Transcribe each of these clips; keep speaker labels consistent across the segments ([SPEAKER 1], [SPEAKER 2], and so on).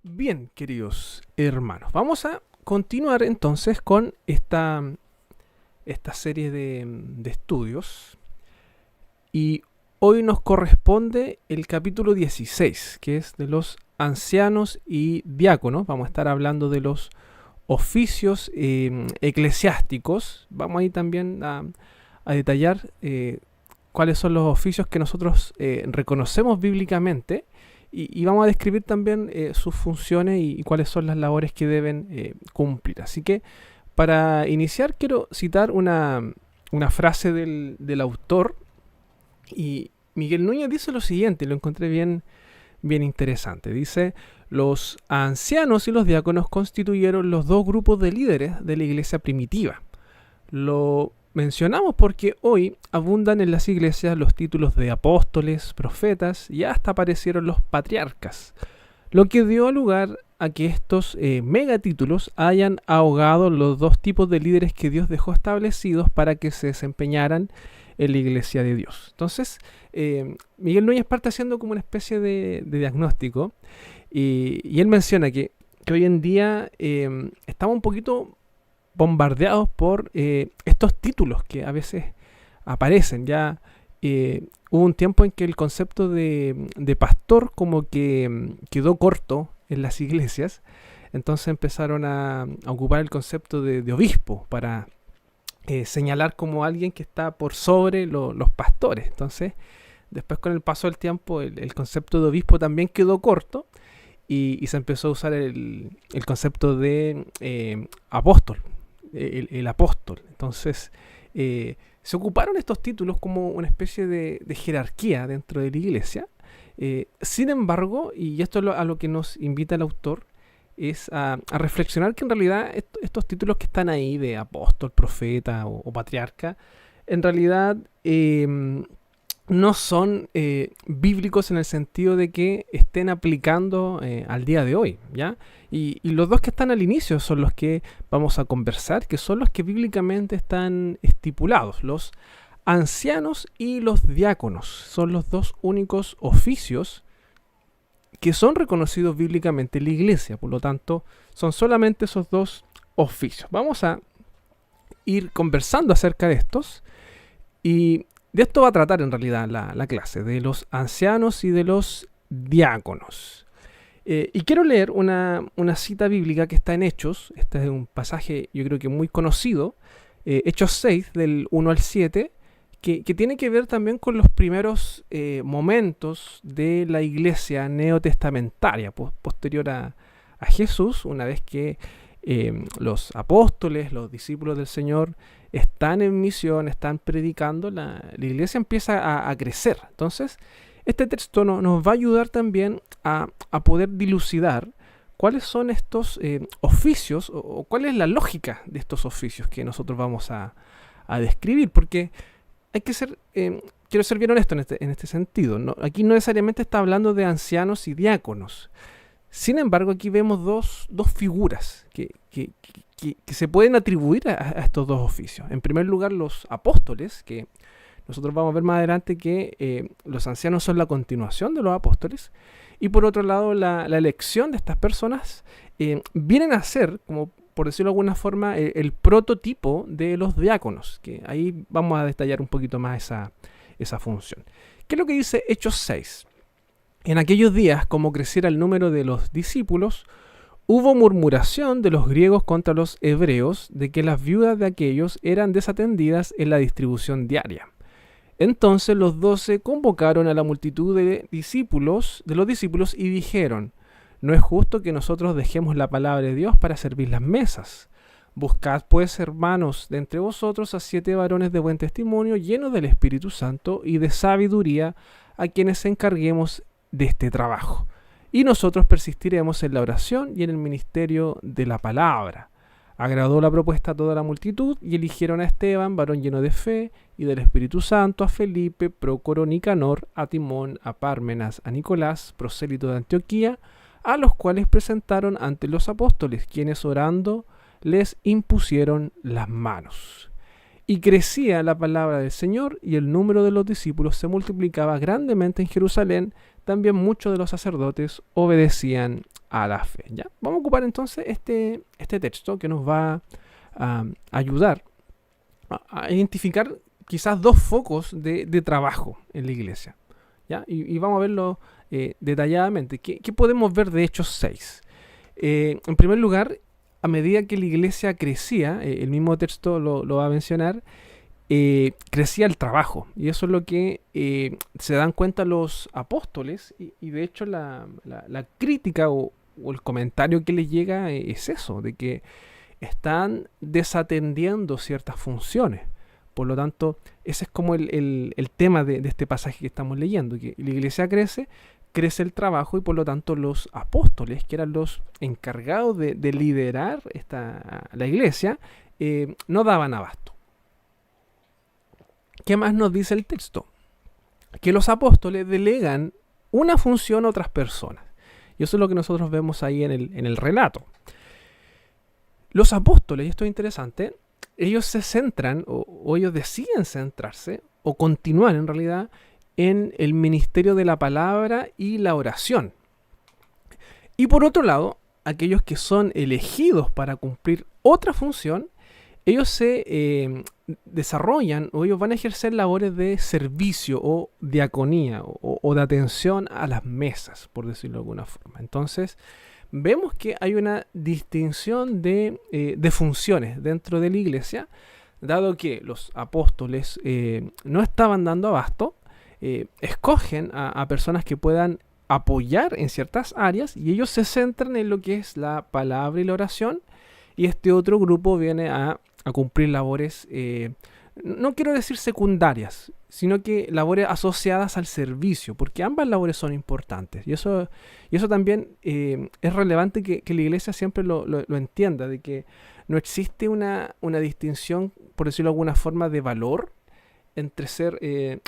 [SPEAKER 1] Bien, queridos hermanos, vamos a continuar entonces con esta serie de estudios. Y hoy nos corresponde el capítulo 16, que es de los ancianos y diáconos. Vamos a estar hablando de los oficios eclesiásticos. Vamos a ir también a detallar cuáles son los oficios que nosotros reconocemos bíblicamente. Y vamos a describir también sus funciones y cuáles son las labores que deben cumplir. Así que para iniciar quiero citar una frase del autor. Y Miguel Núñez dice lo siguiente, lo encontré bien interesante. Dice: los ancianos y los diáconos constituyeron los dos grupos de líderes de la iglesia primitiva. Lo mencionamos porque hoy abundan en las iglesias los títulos de apóstoles, profetas y hasta aparecieron los patriarcas, lo que dio lugar a que estos megatítulos hayan ahogado los dos tipos de líderes que Dios dejó establecidos para que se desempeñaran en la iglesia de Dios. Entonces, Miguel Núñez parte haciendo como una especie de diagnóstico y él menciona que hoy en día estamos un poquito bombardeados por estos títulos que a veces aparecen. Ya hubo un tiempo en que el concepto de pastor como que quedó corto en las iglesias, entonces empezaron a ocupar el concepto de obispo para señalar como alguien que está por sobre los pastores. Entonces, después con el paso del tiempo, el concepto de obispo también quedó corto y se empezó a usar el concepto de apóstol, el apóstol. Entonces, se ocuparon estos títulos como una especie de jerarquía dentro de la iglesia. Sin embargo, y esto es a lo que nos invita el autor, es a reflexionar que en realidad estos títulos que están ahí de apóstol, profeta o patriarca, en realidad no son bíblicos en el sentido de que estén aplicando al día de hoy, ¿ya? Y los dos que están al inicio son los que vamos a conversar, que son los que bíblicamente están estipulados. Los ancianos y los diáconos son los dos únicos oficios que son reconocidos bíblicamente en la iglesia. Por lo tanto, son solamente esos dos oficios. Vamos a ir conversando acerca de estos, y de esto va a tratar en realidad la clase, de los ancianos y de los diáconos. Y quiero leer una cita bíblica que está en Hechos. Este es un pasaje yo creo que muy conocido, Hechos 6, del 1 al 7, que tiene que ver también con los primeros momentos de la iglesia neotestamentaria, posterior a Jesús, una vez que los apóstoles, los discípulos del Señor, están en misión, están predicando, la iglesia empieza a crecer. Entonces, este texto nos va a ayudar también a poder dilucidar cuáles son estos oficios o cuál es la lógica de estos oficios que nosotros vamos a describir, porque hay que ser, quiero ser bien honesto en este sentido. Aquí no necesariamente está hablando de ancianos y diáconos. Sin embargo, aquí vemos dos figuras que se pueden atribuir a estos dos oficios. En primer lugar, los apóstoles, que nosotros vamos a ver más adelante que los ancianos son la continuación de los apóstoles. Y por otro lado, la elección de estas personas vienen a ser, como por decirlo de alguna forma, el prototipo de los diáconos, que ahí vamos a detallar un poquito más esa función. ¿Qué es lo que dice Hechos 6? En aquellos días, como creciera el número de los discípulos, hubo murmuración de los griegos contra los hebreos de que las viudas de aquellos eran desatendidas en la distribución diaria. Entonces los 12 convocaron a la multitud de los discípulos y dijeron: no es justo que nosotros dejemos la palabra de Dios para servir las mesas. Buscad pues, hermanos, de entre vosotros a 7 varones de buen testimonio, llenos del Espíritu Santo y de sabiduría, a quienes encarguemos de este trabajo. Y nosotros persistiremos en la oración y en el ministerio de la palabra. Agradó la propuesta a toda la multitud y eligieron a Esteban, varón lleno de fe y del Espíritu Santo, a Felipe, Prócoro, Nicanor, a Timón, a Pármenas, a Nicolás, prosélito de Antioquía, a los cuales presentaron ante los apóstoles, quienes orando les impusieron las manos. Y crecía la palabra del Señor y el número de los discípulos se multiplicaba grandemente en Jerusalén. También muchos de los sacerdotes obedecían a la fe. ¿Ya? Vamos a ocupar entonces este texto que nos va a ayudar a identificar quizás dos focos de trabajo en la iglesia. ¿Ya? Y vamos a verlo detalladamente. ¿Qué podemos ver de Hechos 6? En primer lugar, a medida que la iglesia crecía, el mismo texto lo va a mencionar, crecía el trabajo. Y eso es lo que se dan cuenta los apóstoles. Y de hecho la crítica o el comentario que les llega es eso, de que están desatendiendo ciertas funciones. Por lo tanto, ese es como el tema de este pasaje que estamos leyendo, que la iglesia crece el trabajo y por lo tanto los apóstoles, que eran los encargados de liderar la iglesia, no daban abasto. ¿Qué más nos dice el texto? Que los apóstoles delegan una función a otras personas. Y eso es lo que nosotros vemos ahí en el relato. Los apóstoles, y esto es interesante, ellos se centran, o ellos deciden centrarse, o continuar en realidad, en el ministerio de la palabra y la oración. Y por otro lado, aquellos que son elegidos para cumplir otra función, ellos se desarrollan o ellos van a ejercer labores de servicio o diaconía o de atención a las mesas, por decirlo de alguna forma. Entonces, vemos que hay una distinción de funciones dentro de la iglesia, dado que los apóstoles no estaban dando abasto, escogen a personas que puedan apoyar en ciertas áreas y ellos se centran en lo que es la palabra y la oración, y este otro grupo viene a cumplir labores, no quiero decir secundarias, sino que labores asociadas al servicio, porque ambas labores son importantes. Y eso también es relevante que la iglesia siempre lo entienda, de que no existe una distinción, por decirlo de alguna forma, de valor entre ser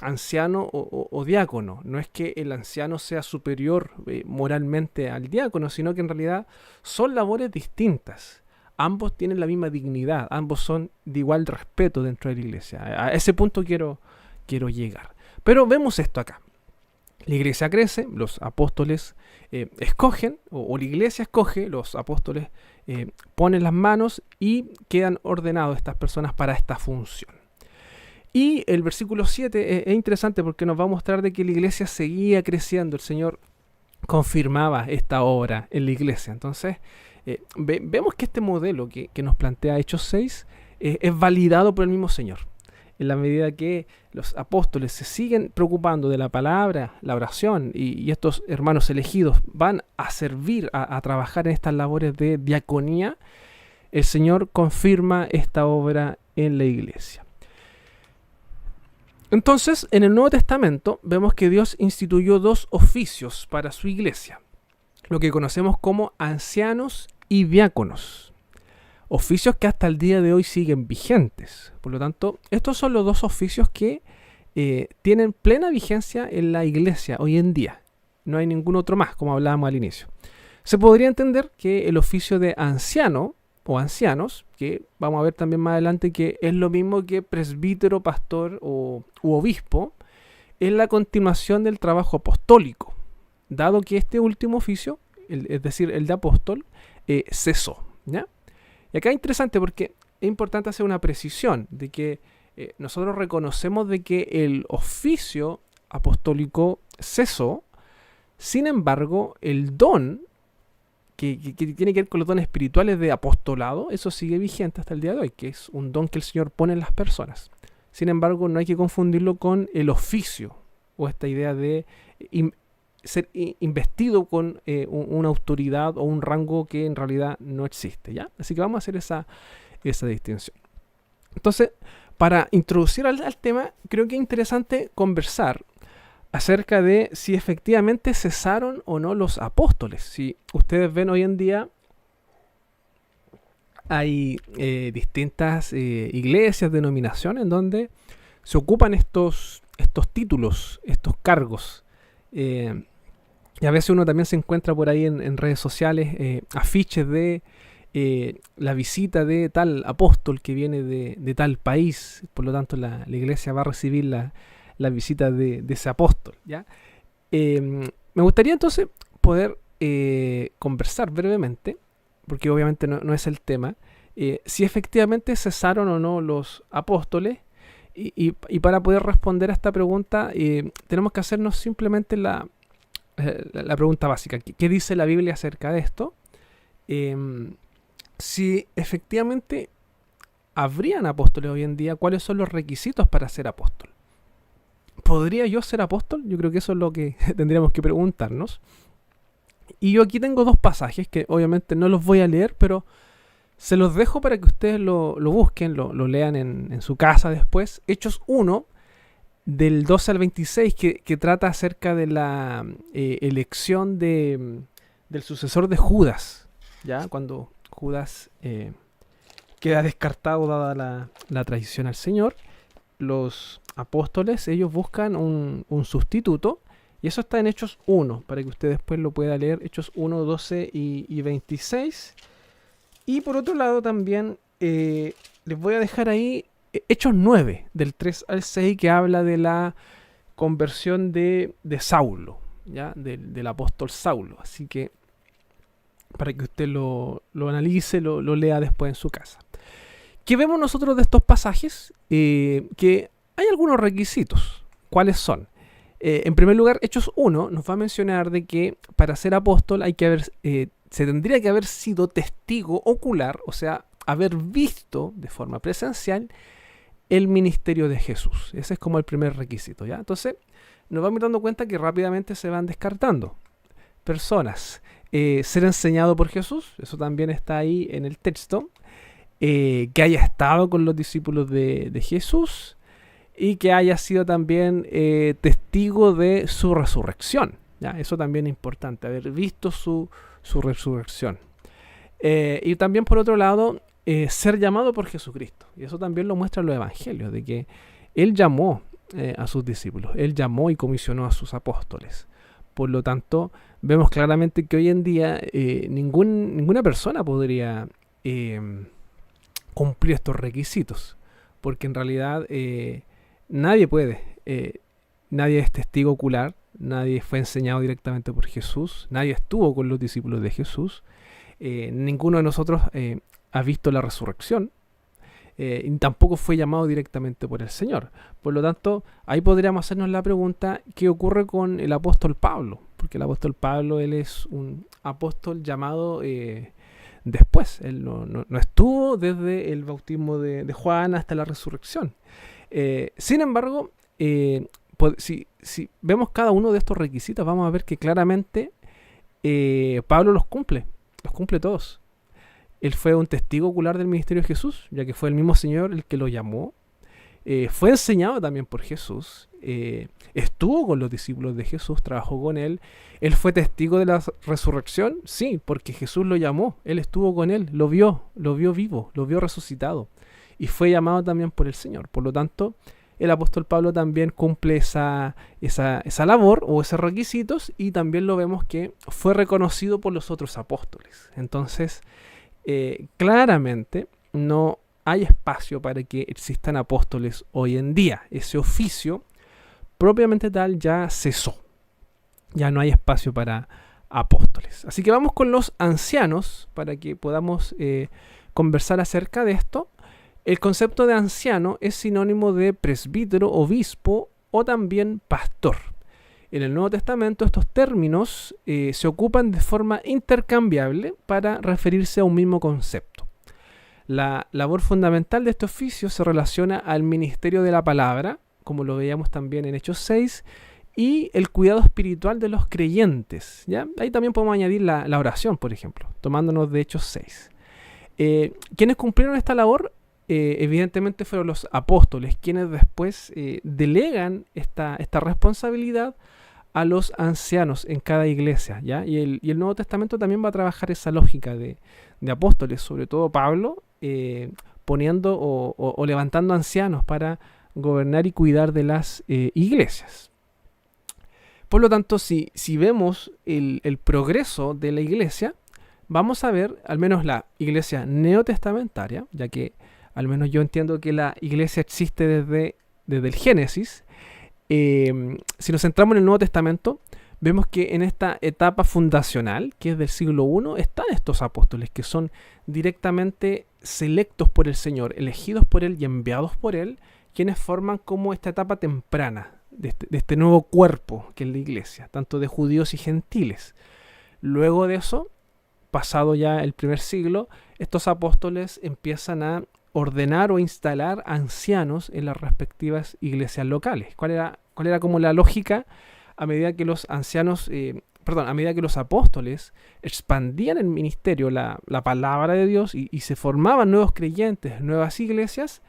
[SPEAKER 1] anciano o diácono. No es que el anciano sea superior moralmente al diácono, sino que en realidad son labores distintas. Ambos tienen la misma dignidad, ambos son de igual respeto dentro de la iglesia. A ese punto quiero llegar. Pero vemos esto acá. La iglesia crece, los apóstoles escogen, o la iglesia escoge, los apóstoles ponen las manos y quedan ordenados estas personas para esta función. Y el versículo 7 es interesante porque nos va a mostrar de que la iglesia seguía creciendo. El Señor confirmaba esta obra en la iglesia. Entonces, vemos que este modelo que nos plantea Hechos 6 es validado por el mismo Señor. En la medida que los apóstoles se siguen preocupando de la palabra, la oración, y estos hermanos elegidos van a servir, a trabajar en estas labores de diaconía, el Señor confirma esta obra en la iglesia. Entonces, en el Nuevo Testamento vemos que Dios instituyó dos oficios para su iglesia, lo que conocemos como ancianos y diáconos, oficios que hasta el día de hoy siguen vigentes. Por lo tanto, estos son los dos oficios que tienen plena vigencia en la iglesia hoy en día. No hay ningún otro más, como hablábamos al inicio. Se podría entender que el oficio de anciano o ancianos, que vamos a ver también más adelante que es lo mismo que presbítero, pastor u obispo, es la continuación del trabajo apostólico, dado que este último oficio, es decir, el de apóstol, cesó, ¿ya? Y acá es interesante porque es importante hacer una precisión de que nosotros reconocemos de que el oficio apostólico cesó, sin embargo, el don que tiene que ver con los dones espirituales de apostolado, eso sigue vigente hasta el día de hoy, que es un don que el Señor pone en las personas. Sin embargo, no hay que confundirlo con el oficio o esta idea de ser investido con una autoridad o un rango que en realidad no existe, ¿ya? Así que vamos a hacer esa distinción. Entonces, para introducir al tema, creo que es interesante conversar acerca de si efectivamente cesaron o no los apóstoles. Si ustedes ven hoy en día, hay distintas iglesias, denominaciones, en donde se ocupan estos títulos, estos cargos. Y a veces uno también se encuentra por ahí en redes sociales afiches de la visita de tal apóstol que viene de tal país, por lo tanto la iglesia va a recibir la visita de ese apóstol, ¿ya? Me gustaría entonces poder conversar brevemente, porque obviamente no es el tema, si efectivamente cesaron o no los apóstoles, y para poder responder a esta pregunta tenemos que hacernos simplemente la pregunta básica. ¿Qué dice la Biblia acerca de esto? Si efectivamente habrían apóstoles hoy en día, ¿cuáles son los requisitos para ser apóstol? ¿Podría yo ser apóstol? Yo creo que eso es lo que tendríamos que preguntarnos. Y yo aquí tengo dos pasajes que obviamente no los voy a leer, pero se los dejo para que ustedes lo busquen, lo lean en su casa después. Hechos 1, del 12 al 26, que trata acerca de la elección del sucesor de Judas, ¿ya? Cuando Judas queda descartado dada la traición al Señor, los apóstoles, ellos buscan un sustituto, y eso está en Hechos 1, para que usted después lo pueda leer, Hechos 1, 12 y 26. Y por otro lado también les voy a dejar ahí Hechos 9, del 3 al 6, que habla de la conversión de Saulo, ¿ya? Del apóstol Saulo. Así que para que usted lo analice, lo lea después en su casa. ¿Qué vemos nosotros de estos pasajes? Que hay algunos requisitos. ¿Cuáles son? En primer lugar, Hechos 1 nos va a mencionar de que para ser apóstol se tendría que haber sido testigo ocular, o sea, haber visto de forma presencial el ministerio de Jesús. Ese es como el primer requisito, ¿ya? Entonces, nos vamos dando cuenta que rápidamente se van descartando personas. Ser enseñado por Jesús, eso también está ahí en el texto. Que haya estado con los discípulos de Jesús y que haya sido también testigo de su resurrección, ¿ya? Eso también es importante, haber visto su resurrección. Y también por otro lado, ser llamado por Jesucristo. Y eso también lo muestran los evangelios, de que Él llamó a sus discípulos, Él llamó y comisionó a sus apóstoles. Por lo tanto, vemos claramente que hoy en día ninguna persona podría cumplir estos requisitos, porque en realidad nadie puede, nadie es testigo ocular, nadie fue enseñado directamente por Jesús, nadie estuvo con los discípulos de Jesús, ninguno de nosotros ha visto la resurrección, y tampoco fue llamado directamente por el Señor. Por lo tanto, ahí podríamos hacernos la pregunta, ¿qué ocurre con el apóstol Pablo? Porque el apóstol Pablo, él es un apóstol llamado después. Él no estuvo desde el bautismo de Juan hasta la resurrección. Sin embargo, si vemos cada uno de estos requisitos, vamos a ver que claramente Pablo los cumple todos. Él fue un testigo ocular del ministerio de Jesús, ya que fue el mismo Señor el que lo llamó. Fue enseñado también por Jesús. Estuvo con los discípulos de Jesús, trabajó con él. Él fue testigo de la resurrección, sí, porque Jesús lo llamó. Él estuvo con él, lo vio vivo, lo vio resucitado. Y fue llamado también por el Señor. Por lo tanto, el apóstol Pablo también cumple esa labor o esos requisitos, y también lo vemos que fue reconocido por los otros apóstoles. Entonces, claramente no hay espacio para que existan apóstoles hoy en día. Ese oficio propiamente tal ya cesó. Ya no hay espacio para apóstoles. Así que vamos con los ancianos para que podamos conversar acerca de esto. El concepto de anciano es sinónimo de presbítero, obispo o también pastor. En el Nuevo Testamento estos términos se ocupan de forma intercambiable para referirse a un mismo concepto. La labor fundamental de este oficio se relaciona al ministerio de la palabra, como lo veíamos también en Hechos 6, y el cuidado espiritual de los creyentes, ¿ya? Ahí también podemos añadir la oración, por ejemplo, tomándonos de Hechos 6. ¿Quiénes cumplieron esta labor? Evidentemente fueron los apóstoles, quienes después delegan esta responsabilidad a los ancianos en cada iglesia, ¿ya? Y el Nuevo Testamento también va a trabajar esa lógica de apóstoles, sobre todo Pablo, poniendo o levantando ancianos para gobernar y cuidar de las iglesias. Por lo tanto, si vemos el progreso de la iglesia, vamos a ver, al menos la iglesia neotestamentaria, ya que al menos yo entiendo que la iglesia existe desde el Génesis. Si nos centramos en el Nuevo Testamento, vemos que en esta etapa fundacional, que es del siglo I, están estos apóstoles que son directamente selectos por el Señor, elegidos por Él y enviados por Él, quienes forman como esta etapa temprana de este nuevo cuerpo que es la iglesia, tanto de judíos y gentiles. Luego de eso, pasado ya el primer siglo, estos apóstoles empiezan a ordenar o instalar ancianos en las respectivas iglesias locales. ¿Cuál era como la lógica? A medida que los a medida que los apóstoles expandían el ministerio, la palabra de Dios, y se formaban nuevos creyentes, nuevas iglesias,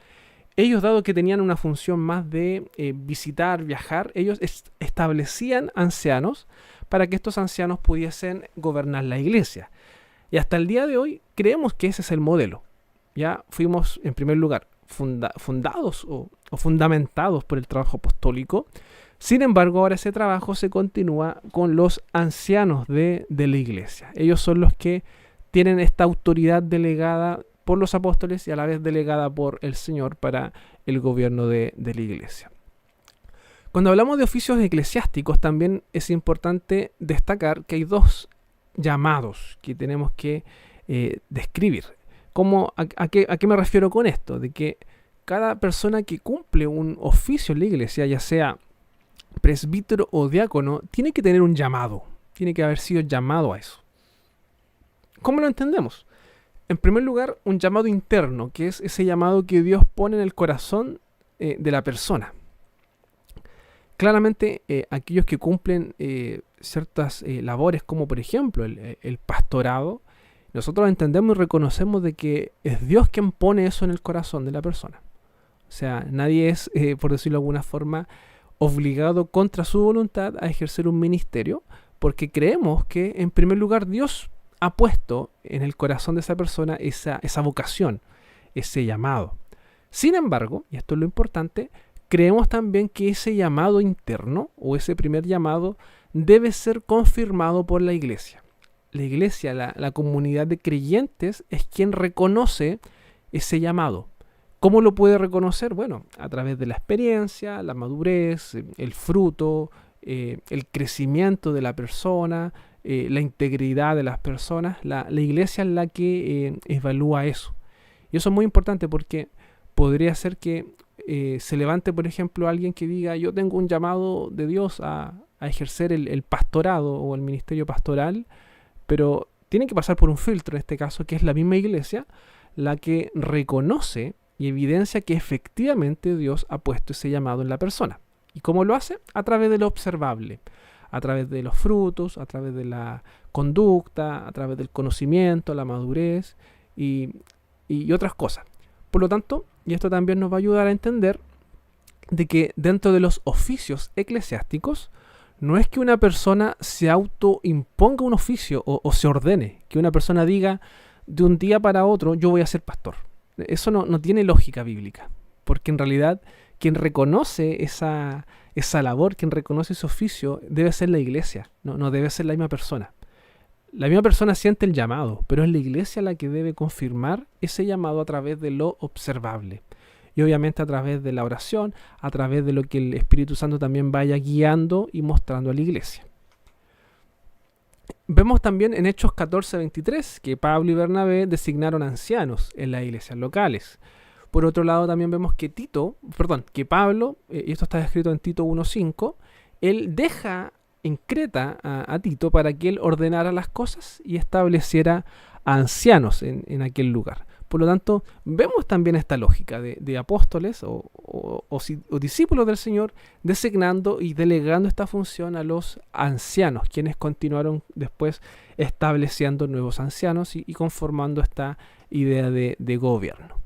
[SPEAKER 1] ellos, dado que tenían una función más de visitar, viajar, ellos establecían ancianos para que estos ancianos pudiesen gobernar la iglesia. Y hasta el día de hoy creemos que ese es el modelo. Ya fuimos, en primer lugar, fundados o fundamentados por el trabajo apostólico. Sin embargo, ahora ese trabajo se continúa con los ancianos de la iglesia. Ellos son los que tienen esta autoridad delegada por los apóstoles y a la vez delegada por el Señor para el gobierno de la iglesia. Cuando hablamos de oficios eclesiásticos, también es importante destacar que hay dos llamados que tenemos que describir. ¿A qué me refiero con esto? De que cada persona que cumple un oficio en la iglesia, ya sea presbítero o diácono, tiene que tener un llamado, tiene que haber sido llamado a eso. ¿Cómo lo entendemos? En primer lugar, un llamado interno, que es ese llamado que Dios pone en el corazón de la persona. Claramente, aquellos que cumplen ciertas labores, como por ejemplo el pastorado, nosotros entendemos y reconocemos de que es Dios quien pone eso en el corazón de la persona. O sea, nadie es, por decirlo de alguna forma, obligado contra su voluntad a ejercer un ministerio, porque creemos que en primer lugar Dios ha puesto en el corazón de esa persona esa vocación, ese llamado. Sin embargo, y esto es lo importante, creemos también que ese llamado interno o ese primer llamado debe ser confirmado por la iglesia. La iglesia, la comunidad de creyentes es quien reconoce ese llamado. ¿Cómo lo puede reconocer? Bueno, a través de la experiencia, la madurez, el fruto, el crecimiento de la persona, la integridad de las personas. La iglesia es la que evalúa eso. Y eso es muy importante porque podría ser que se levante, por ejemplo, alguien que diga: yo tengo un llamado de Dios a ejercer el pastorado o el ministerio pastoral, pero tiene que pasar por un filtro, en este caso, que es la misma iglesia, la que reconoce y evidencia que efectivamente Dios ha puesto ese llamado en la persona. ¿Y cómo lo hace? A través de lo observable, a través de los frutos, a través de la conducta, a través del conocimiento, la madurez y otras cosas. Por lo tanto, y esto también nos va a ayudar a entender de que dentro de los oficios eclesiásticos, no es que una persona se autoimponga un oficio o se ordene, que una persona diga de un día para otro: yo voy a ser pastor. Eso no tiene lógica bíblica, porque en realidad quien reconoce esa labor, quien reconoce ese oficio, debe ser la iglesia, no debe ser la misma persona. La misma persona siente el llamado, pero es la iglesia la que debe confirmar ese llamado a través de lo observable. Y obviamente a través de la oración, a través de lo que el Espíritu Santo también vaya guiando y mostrando a la iglesia. Vemos también en Hechos 14:23 que Pablo y Bernabé designaron ancianos en las iglesias locales. Por otro lado, también vemos que Pablo, y esto está escrito en Tito 1:5, él deja en Creta a Tito para que él ordenara las cosas y estableciera a ancianos en aquel lugar. Por lo tanto, vemos también esta lógica de apóstoles o discípulos del Señor designando y delegando esta función a los ancianos, quienes continuaron después estableciendo nuevos ancianos y conformando esta idea de gobierno.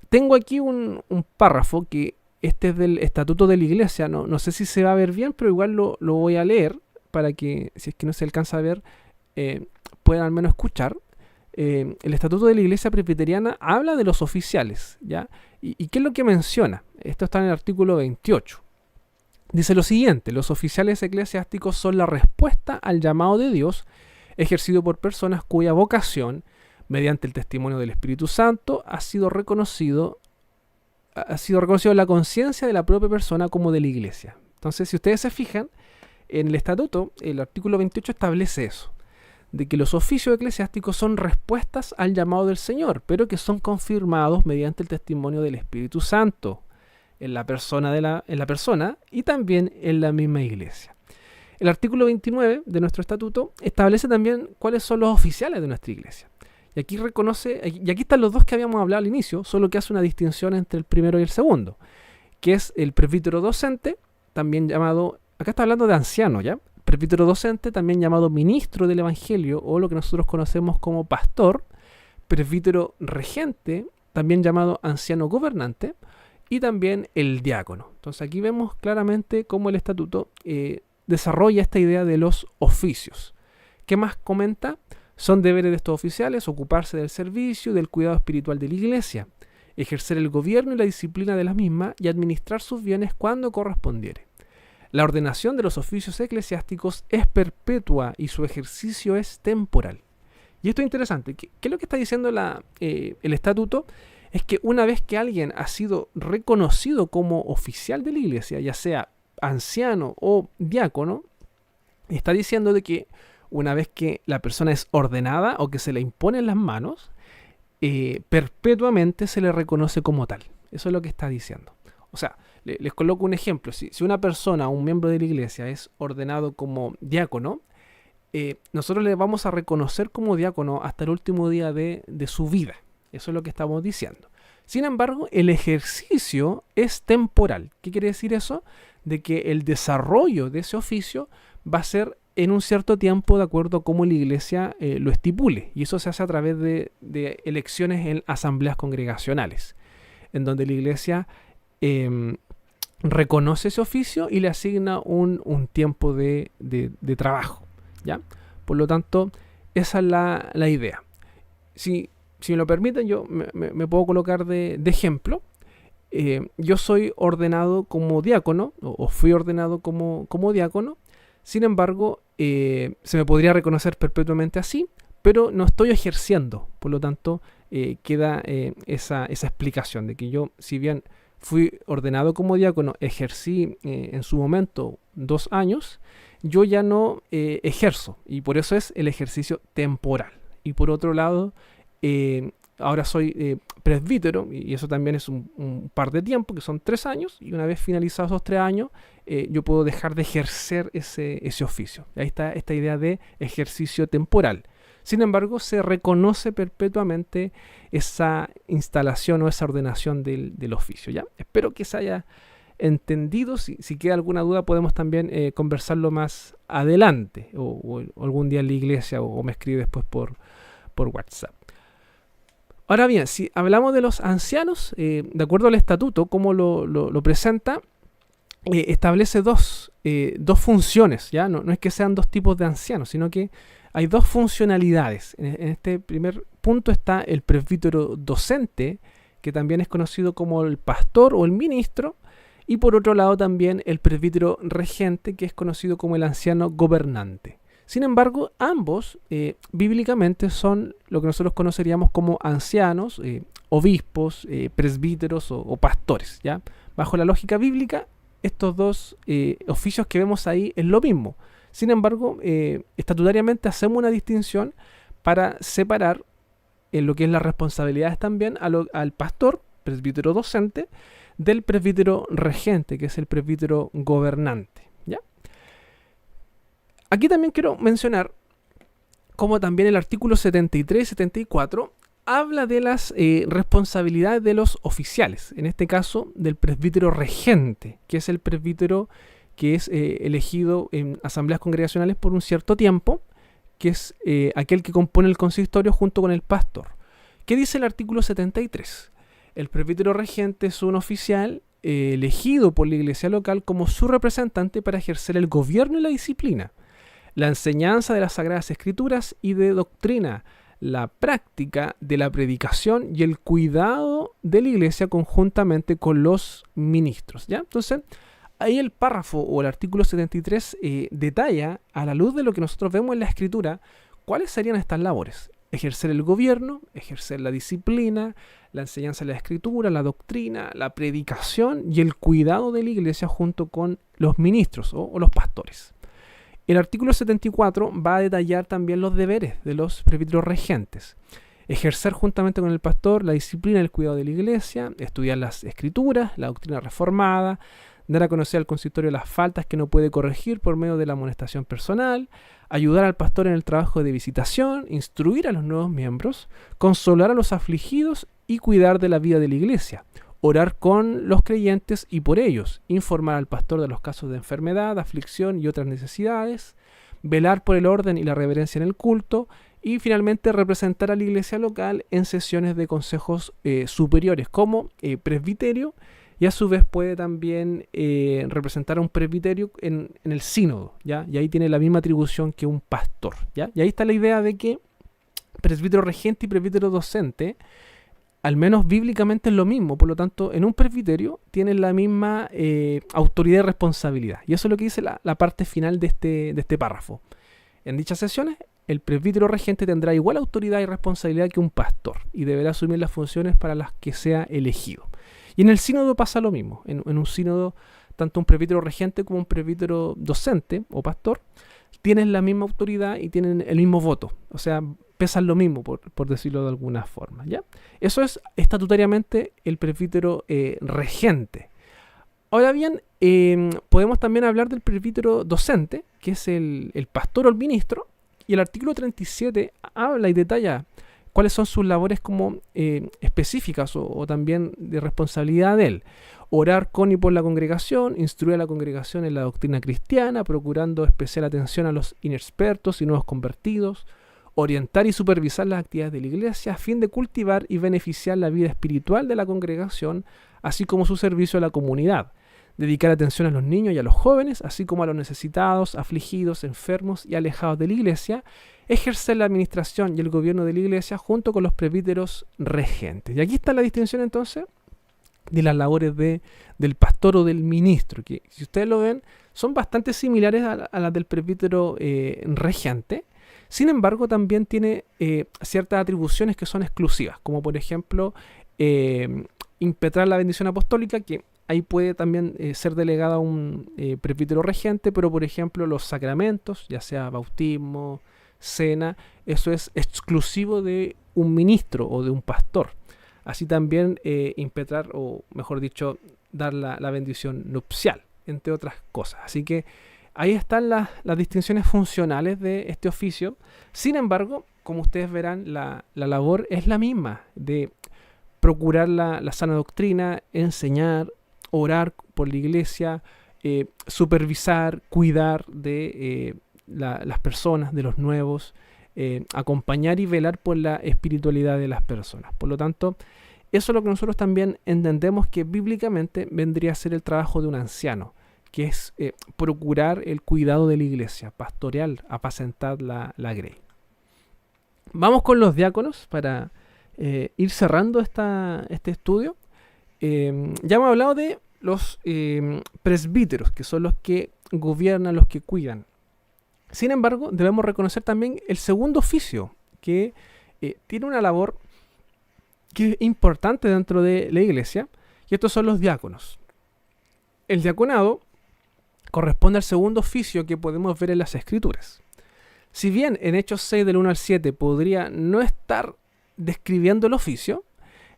[SPEAKER 1] Tengo aquí un párrafo que este es del Estatuto de la Iglesia. No sé si se va a ver bien, pero igual lo voy a leer para que, si es que no se alcanza a ver, puedan al menos escuchar. El Estatuto de la Iglesia Presbiteriana habla de los oficiales, ¿ya? ¿Y qué es lo que menciona? Esto está en el artículo 28. Dice lo siguiente: los oficiales eclesiásticos son la respuesta al llamado de Dios ejercido por personas cuya vocación, mediante el testimonio del Espíritu Santo, ha sido reconocido en la conciencia de la propia persona como de la iglesia. Entonces, si ustedes se fijan, en el estatuto, el artículo 28 establece eso, de que los oficios eclesiásticos son respuestas al llamado del Señor, pero que son confirmados mediante el testimonio del Espíritu Santo en la persona y también en la misma iglesia. El artículo 29 de nuestro estatuto establece también cuáles son los oficiales de nuestra iglesia. Y aquí están los dos que habíamos hablado al inicio, solo que hace una distinción entre el primero y el segundo, que es el presbítero docente, también llamado, acá está hablando de anciano, ¿ya? Presbítero docente, también llamado ministro del Evangelio, o lo que nosotros conocemos como pastor. Presbítero regente, también llamado anciano gobernante, y también el diácono. Entonces aquí vemos claramente cómo el estatuto desarrolla esta idea de los oficios. ¿Qué más comenta? Son deberes de estos oficiales ocuparse del servicio y del cuidado espiritual de la iglesia, ejercer el gobierno y la disciplina de la misma y administrar sus bienes cuando correspondiere. La ordenación de los oficios eclesiásticos es perpetua y su ejercicio es temporal. Y esto es interesante. ¿Qué es lo que está diciendo el estatuto? Es que una vez que alguien ha sido reconocido como oficial de la iglesia, ya sea anciano o diácono, está diciendo de que una vez que la persona es ordenada o que se le imponen las manos, perpetuamente se le reconoce como tal. Eso es lo que está diciendo. O sea, les coloco un ejemplo. Si una persona, un miembro de la iglesia, es ordenado como diácono, nosotros le vamos a reconocer como diácono hasta el último día de su vida. Eso es lo que estamos diciendo. Sin embargo, el ejercicio es temporal. ¿Qué quiere decir eso? De que el desarrollo de ese oficio va a ser en un cierto tiempo de acuerdo a cómo la iglesia lo estipule. Y eso se hace a través de elecciones en asambleas congregacionales, en donde la iglesia reconoce ese oficio y le asigna un tiempo de trabajo, ¿ya? Por lo tanto, esa es la idea. Si me lo permiten, yo me puedo colocar de ejemplo. Yo soy ordenado como diácono, o fui ordenado como diácono. Sin embargo, se me podría reconocer perpetuamente así, pero no estoy ejerciendo. Por lo tanto, queda esa explicación de que yo, si bien fui ordenado como diácono, ejercí en su momento 2 años, yo ya no ejerzo, y por eso es el ejercicio temporal. Y por otro lado, ahora soy presbítero, y eso también es un par de tiempo, que son 3 años, y una vez finalizados esos 3 años, yo puedo dejar de ejercer ese oficio. Ahí está esta idea de ejercicio temporal. Sin embargo, se reconoce perpetuamente esa instalación o esa ordenación del oficio, ¿ya? Espero que se haya entendido. Si queda alguna duda, podemos también conversarlo más adelante, o algún día en la iglesia, o me escribe después por WhatsApp. Ahora bien, si hablamos de los ancianos, de acuerdo al estatuto, como lo presenta, establece dos funciones, ¿ya? No es que sean 2 tipos de ancianos, sino que hay 2 funcionalidades. En este primer punto está el presbítero docente, que también es conocido como el pastor o el ministro, y por otro lado también el presbítero regente, que es conocido como el anciano gobernante. Sin embargo, ambos bíblicamente son lo que nosotros conoceríamos como ancianos, obispos, presbíteros o pastores, ¿ya? Bajo la lógica bíblica, estos 2 oficios que vemos ahí es lo mismo. Sin embargo, estatutariamente hacemos una distinción para separar en lo que es las responsabilidades también al pastor, presbítero docente, del presbítero regente, que es el presbítero gobernante, ¿ya? Aquí también quiero mencionar como también el artículo 73 y 74 habla de las responsabilidades de los oficiales, en este caso del presbítero regente, que es el presbítero que es elegido en asambleas congregacionales por un cierto tiempo, que es aquel que compone el consistorio junto con el pastor. ¿Qué dice el artículo 73? El presbítero regente es un oficial elegido por la iglesia local como su representante para ejercer el gobierno y la disciplina, la enseñanza de las Sagradas Escrituras y de doctrina, la práctica de la predicación y el cuidado de la iglesia conjuntamente con los ministros, ¿ya? Entonces, ahí el párrafo o el artículo 73 detalla, a la luz de lo que nosotros vemos en la Escritura, ¿cuáles serían estas labores? Ejercer el gobierno, ejercer la disciplina, la enseñanza de la escritura, la doctrina, la predicación y el cuidado de la iglesia junto con los ministros o los pastores. El artículo 74 va a detallar también los deberes de los presbíteros regentes. Ejercer juntamente con el pastor la disciplina y el cuidado de la iglesia, estudiar las escrituras, la doctrina reformada, dar a conocer al consistorio las faltas que no puede corregir por medio de la amonestación personal, ayudar al pastor en el trabajo de visitación, instruir a los nuevos miembros, consolar a los afligidos y cuidar de la vida de la iglesia, orar con los creyentes y por ellos, informar al pastor de los casos de enfermedad, aflicción y otras necesidades, velar por el orden y la reverencia en el culto y finalmente representar a la iglesia local en sesiones de consejos superiores como presbiterio, y a su vez puede también representar a un presbiterio en el sínodo, ¿ya? Y ahí tiene la misma atribución que un pastor, ¿ya? Y ahí está la idea de que presbítero regente y presbítero docente, al menos bíblicamente es lo mismo, por lo tanto, en un presbiterio tienen la misma autoridad y responsabilidad. Y eso es lo que dice la parte final de este párrafo. En dichas sesiones, el presbítero regente tendrá igual autoridad y responsabilidad que un pastor y deberá asumir las funciones para las que sea elegido. Y en el sínodo pasa lo mismo. En un sínodo, tanto un presbítero regente como un presbítero docente o pastor tienen la misma autoridad y tienen el mismo voto. O sea, pesan lo mismo, por decirlo de alguna forma, ¿ya? Eso es estatutariamente el presbítero regente. Ahora bien, podemos también hablar del presbítero docente, que es el pastor o el ministro, y el artículo 37 habla y detalla cuáles son sus labores como específicas o también de responsabilidad de él. Orar con y por la congregación, instruir a la congregación en la doctrina cristiana, procurando especial atención a los inexpertos y nuevos convertidos, orientar y supervisar las actividades de la iglesia a fin de cultivar y beneficiar la vida espiritual de la congregación, así como su servicio a la comunidad. Dedicar atención a los niños y a los jóvenes, así como a los necesitados, afligidos, enfermos y alejados de la iglesia. Ejercer la administración y el gobierno de la iglesia junto con los presbíteros regentes. Y aquí está la distinción entonces de las labores del pastor o del ministro, que si ustedes lo ven son bastante similares a las del presbítero regente. Sin embargo, también tiene ciertas atribuciones que son exclusivas, como por ejemplo impetrar la bendición apostólica, que ahí puede también ser delegada a un presbítero regente, pero por ejemplo los sacramentos, ya sea bautismo, cena, eso es exclusivo de un ministro o de un pastor. Así también impetrar, o mejor dicho, dar la bendición nupcial, entre otras cosas. Así que ahí están las distinciones funcionales de este oficio. Sin embargo, como ustedes verán, la labor es la misma, de procurar la sana doctrina, enseñar, orar por la iglesia, supervisar, cuidar de las personas, de los nuevos, acompañar y velar por la espiritualidad de las personas. Por lo tanto, eso es lo que nosotros también entendemos que bíblicamente vendría a ser el trabajo de un anciano, que es procurar el cuidado de la iglesia, pastorear, apacentar la grey. Vamos con los diáconos para ir cerrando este estudio. Ya hemos hablado de los presbíteros, que son los que gobiernan, los que cuidan. Sin embargo, debemos reconocer también el segundo oficio, que tiene una labor que es importante dentro de la iglesia, y estos son los diáconos. El diaconado corresponde al segundo oficio que podemos ver en las Escrituras. Si bien en Hechos 6 del 1 al 7 podría no estar describiendo el oficio,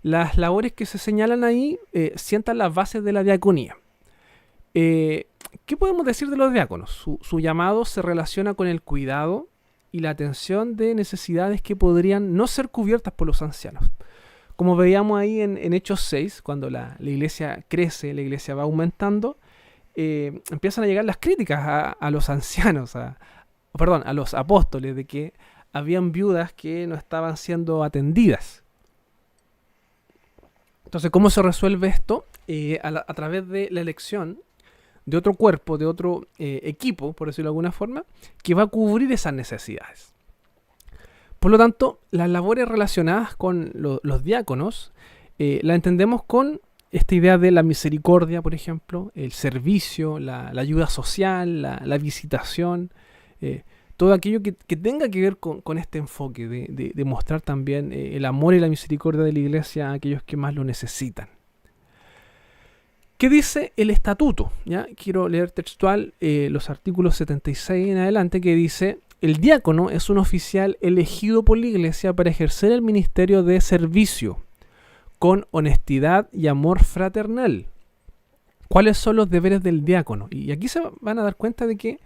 [SPEAKER 1] las labores que se señalan ahí sientan las bases de la diaconía. ¿Qué podemos decir de los diáconos? Su llamado se relaciona con el cuidado y la atención de necesidades que podrían no ser cubiertas por los ancianos. Como veíamos ahí en Hechos 6, cuando la iglesia crece, la iglesia va aumentando, empiezan a llegar las críticas a los ancianos, a los apóstoles, de que habían viudas que no estaban siendo atendidas. Entonces, ¿cómo se resuelve esto? A través de la elección de otro cuerpo, de otro equipo, por decirlo de alguna forma, que va a cubrir esas necesidades. Por lo tanto, las labores relacionadas con los diáconos la entendemos con esta idea de la misericordia, por ejemplo, el servicio, la ayuda social, la visitación, todo aquello que tenga que ver con este enfoque de mostrar también el amor y la misericordia de la iglesia a aquellos que más lo necesitan. ¿Qué dice el estatuto? ¿Ya? Quiero leer textual los artículos 76 en adelante, que dice: el diácono es un oficial elegido por la iglesia para ejercer el ministerio de servicio con honestidad y amor fraternal. ¿Cuáles son los deberes del diácono? Y aquí se van a dar cuenta de que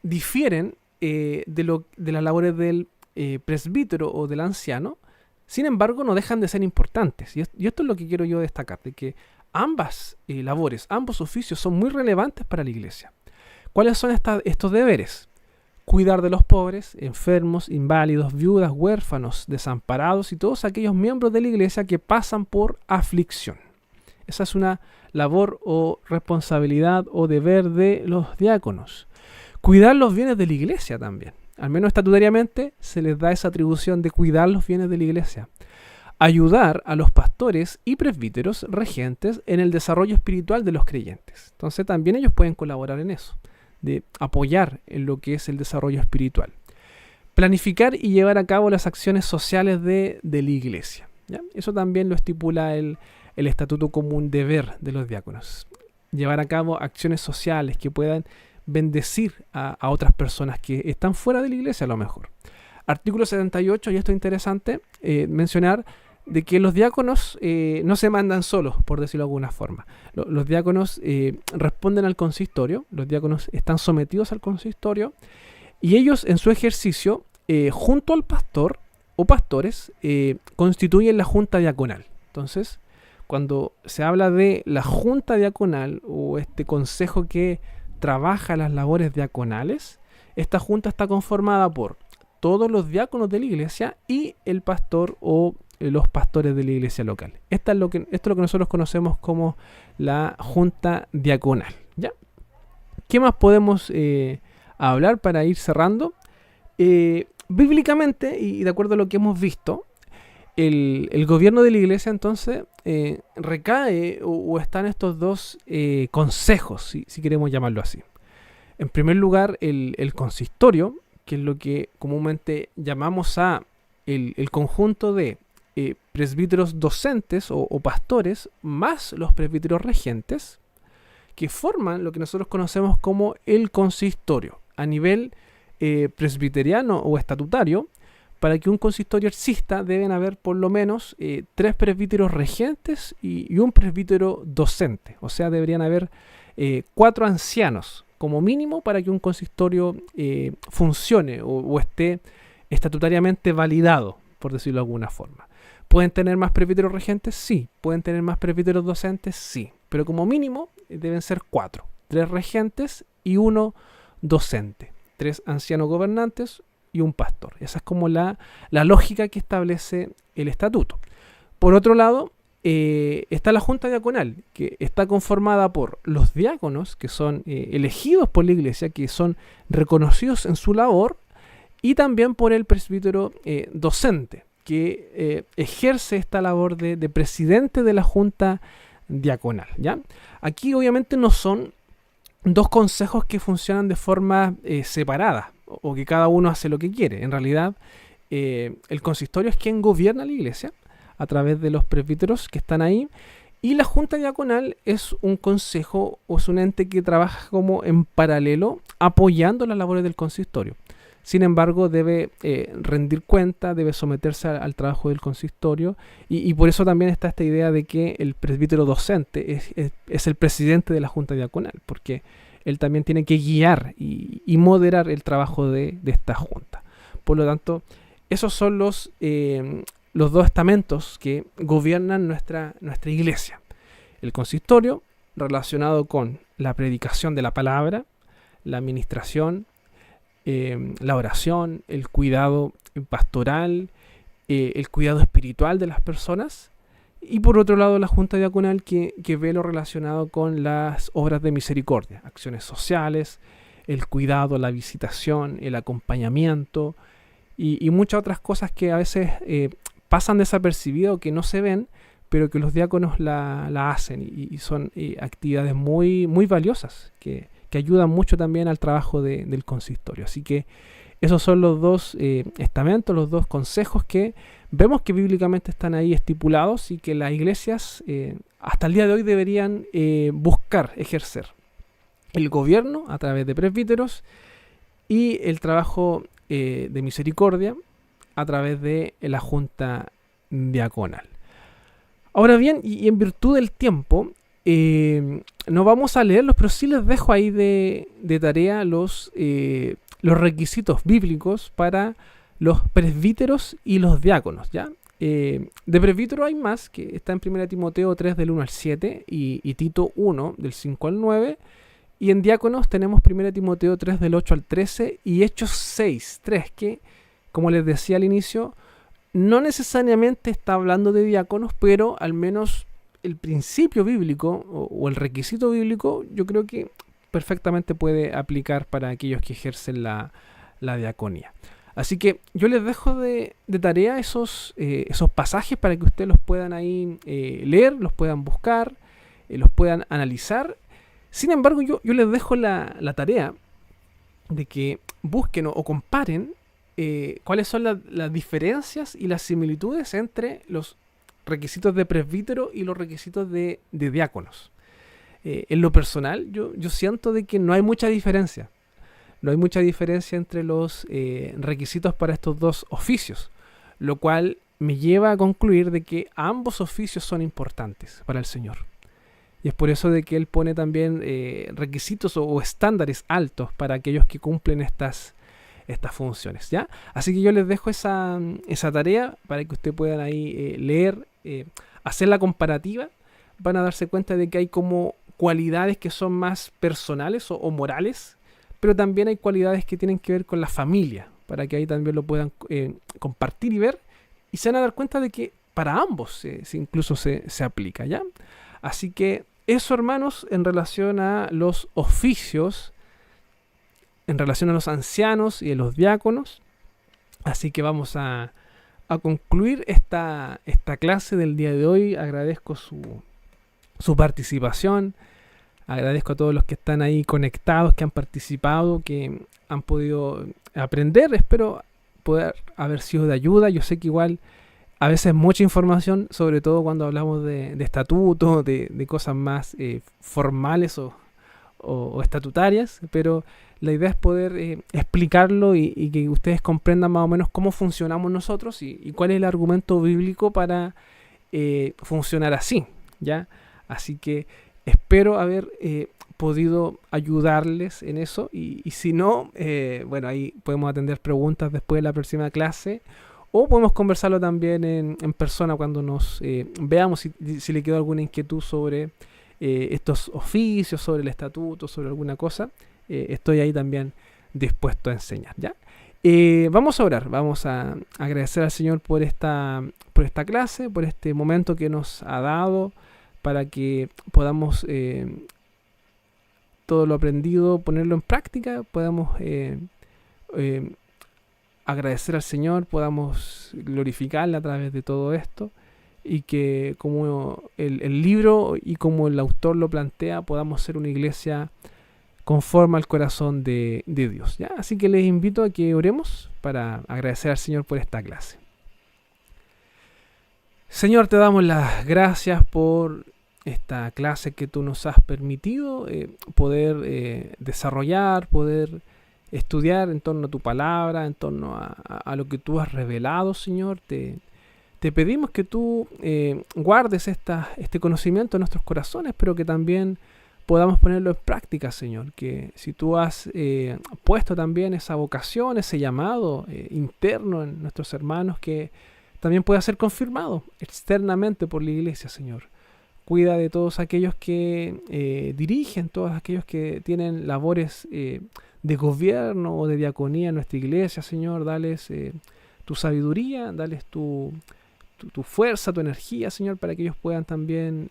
[SPEAKER 1] difieren de las labores del presbítero o del anciano. Sin embargo, no dejan de ser importantes. Y esto es lo que quiero yo destacar, de que ambas labores, ambos oficios son muy relevantes para la iglesia. ¿Cuáles son estos deberes? Cuidar de los pobres, enfermos, inválidos, viudas, huérfanos, desamparados y todos aquellos miembros de la iglesia que pasan por aflicción. Esa es una labor o responsabilidad o deber de los diáconos. Cuidar los bienes de la iglesia también. Al menos estatutariamente se les da esa atribución de cuidar los bienes de la iglesia. Ayudar a los pastores y presbíteros regentes en el desarrollo espiritual de los creyentes. Entonces también ellos pueden colaborar en eso, de apoyar en lo que es el desarrollo espiritual. Planificar y llevar a cabo las acciones sociales de la iglesia, ¿ya? Eso también lo estipula el estatuto común deber de los diáconos. Llevar a cabo acciones sociales que puedan bendecir a otras personas que están fuera de la iglesia a lo mejor. Artículo 78, y esto es interesante mencionar, de que los diáconos no se mandan solos, por decirlo de alguna forma. Los diáconos responden al consistorio, los diáconos están sometidos al consistorio, y ellos en su ejercicio, junto al pastor o pastores, constituyen la junta diaconal. Entonces, cuando se habla de la junta diaconal o este consejo que trabaja las labores diaconales, esta junta está conformada por todos los diáconos de la iglesia y el pastor o los pastores de la iglesia local. Esto es lo que nosotros conocemos como la junta diaconal, ¿ya? ¿Qué más podemos hablar para ir cerrando? Bíblicamente, y de acuerdo a lo que hemos visto, el gobierno de la iglesia entonces recae o están estos dos consejos, si queremos llamarlo así. En primer lugar, el consistorio, que es lo que comúnmente llamamos el conjunto de presbíteros docentes o pastores, más los presbíteros regentes, que forman lo que nosotros conocemos como el consistorio. A nivel presbiteriano o estatutario, para que un consistorio exista deben haber por lo menos 3 presbíteros regentes y un presbítero docente. O sea, deberían haber 4 ancianos como mínimo para que un consistorio funcione o esté estatutariamente validado, por decirlo de alguna forma. ¿Pueden tener más presbíteros regentes? Sí. ¿Pueden tener más presbíteros docentes? Sí. Pero como mínimo deben ser 4. 3 regentes y 1 docente. 3 ancianos gobernantes y un pastor. Esa es como la lógica que establece el estatuto. Por otro lado, está la junta diaconal, que está conformada por los diáconos, que son elegidos por la iglesia, que son reconocidos en su labor, y también por el presbítero docente, que ejerce esta labor de presidente de la junta diaconal, ¿ya? Aquí obviamente no son dos consejos que funcionan de forma separada, o que cada uno hace lo que quiere. En realidad, el consistorio es quien gobierna la iglesia a través de los presbíteros que están ahí, y la junta diaconal es un consejo o es un ente que trabaja como en paralelo apoyando las labores del consistorio. Sin embargo, debe rendir cuenta, debe someterse al trabajo del consistorio, y por eso también está esta idea de que el presbítero docente es el presidente de la junta diaconal, porque él también tiene que guiar y moderar el trabajo de esta junta. Por lo tanto, esos son los 2 estamentos que gobiernan nuestra iglesia. El consistorio, relacionado con la predicación de la palabra, la administración, la oración, el cuidado pastoral, el cuidado espiritual de las personas. Y por otro lado, la junta diaconal que ve lo relacionado con las obras de misericordia, acciones sociales, el cuidado, la visitación, el acompañamiento y muchas otras cosas que a veces pasan desapercibidas o que no se ven, pero que los diáconos la hacen y son actividades muy, muy valiosas que ayudan mucho también al trabajo del consistorio. Así que Esos son los dos estamentos, los dos consejos que vemos que bíblicamente están ahí estipulados y que las iglesias hasta el día de hoy deberían buscar ejercer. El gobierno a través de presbíteros y el trabajo de misericordia a través de la junta diaconal. Ahora bien, y en virtud del tiempo, no vamos a leerlos, pero sí les dejo ahí de tarea los requisitos bíblicos para los presbíteros y los diáconos, ¿ya? De presbítero hay más, que está en 1 Timoteo 3 del 1 al 7 y Tito 1 del 5 al 9. Y en diáconos tenemos 1 Timoteo 3 del 8 al 13 y Hechos 6, 3, que, como les decía al inicio, no necesariamente está hablando de diáconos, pero al menos el principio bíblico o el requisito bíblico yo creo que perfectamente puede aplicar para aquellos que ejercen la diaconía. Así que yo les dejo de tarea esos pasajes para que ustedes los puedan ahí leer, los puedan buscar, los puedan analizar. Sin embargo, yo les dejo la tarea de que busquen o comparen cuáles son las diferencias y las similitudes entre los requisitos de presbítero y los requisitos de diáconos. En lo personal, yo siento de que no hay mucha diferencia. No hay mucha diferencia entre los requisitos para estos dos oficios, lo cual me lleva a concluir de que ambos oficios son importantes para el Señor. Y es por eso de que Él pone también requisitos o estándares altos para aquellos que cumplen estas funciones, ¿ya? Así que yo les dejo esa tarea para que ustedes puedan ahí leer, hacer la comparativa. Van a darse cuenta de que hay como cualidades que son más personales o morales, pero también hay cualidades que tienen que ver con la familia, para que ahí también lo puedan compartir y ver, y se van a dar cuenta de que para ambos incluso se aplica, ¿ya? Así que eso, hermanos, en relación a los oficios, en relación a los ancianos y a los diáconos. Así que vamos a concluir esta clase del día de hoy. Agradezco su participación. Agradezco a todos los que están ahí conectados, que han participado, que han podido aprender. Espero poder haber sido de ayuda. Yo sé que igual a veces mucha información, sobre todo cuando hablamos de estatutos, de cosas más formales o estatutarias, pero la idea es poder explicarlo y que ustedes comprendan más o menos cómo funcionamos nosotros y cuál es el argumento bíblico para funcionar así, ¿ya? Así que espero haber podido ayudarles en eso y si no, bueno, ahí podemos atender preguntas después de la próxima clase o podemos conversarlo también en persona cuando nos veamos si le quedó alguna inquietud sobre estos oficios, sobre el estatuto, sobre alguna cosa. Estoy ahí también dispuesto a enseñar, ¿ya? Vamos a orar, vamos a agradecer al Señor por esta clase, por este momento que nos ha dado para que podamos todo lo aprendido ponerlo en práctica, podamos agradecer al Señor, podamos glorificarle a través de todo esto y que como el libro y como el autor lo plantea, podamos ser una iglesia conforme al corazón de Dios, ¿ya? Así que les invito a que oremos para agradecer al Señor por esta clase. Señor, te damos las gracias por esta clase que tú nos has permitido poder desarrollar, poder estudiar en torno a tu palabra, en torno a lo que tú has revelado, Señor. Te pedimos que tú guardes este conocimiento en nuestros corazones, pero que también podamos ponerlo en práctica, Señor. Que si tú has puesto también esa vocación, ese llamado interno en nuestros hermanos, que también pueda ser confirmado externamente por la iglesia, Señor. Cuida de todos aquellos que dirigen, todos aquellos que tienen labores de gobierno o de diaconía en nuestra iglesia, Señor. Dales tu sabiduría, dales tu fuerza, tu energía, Señor, para que ellos puedan también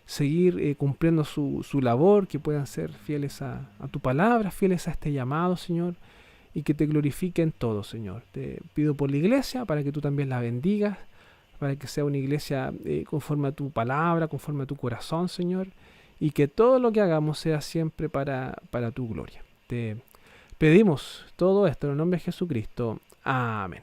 [SPEAKER 1] seguir cumpliendo su labor, que puedan ser fieles a tu palabra, fieles a este llamado, Señor, y que te glorifiquen todo, Señor. Te pido por la iglesia para que tú también la bendigas, para que sea una iglesia conforme a tu palabra, conforme a tu corazón, Señor, y que todo lo que hagamos sea siempre para tu gloria. Te Pedimos todo esto en el nombre de Jesucristo. Amén.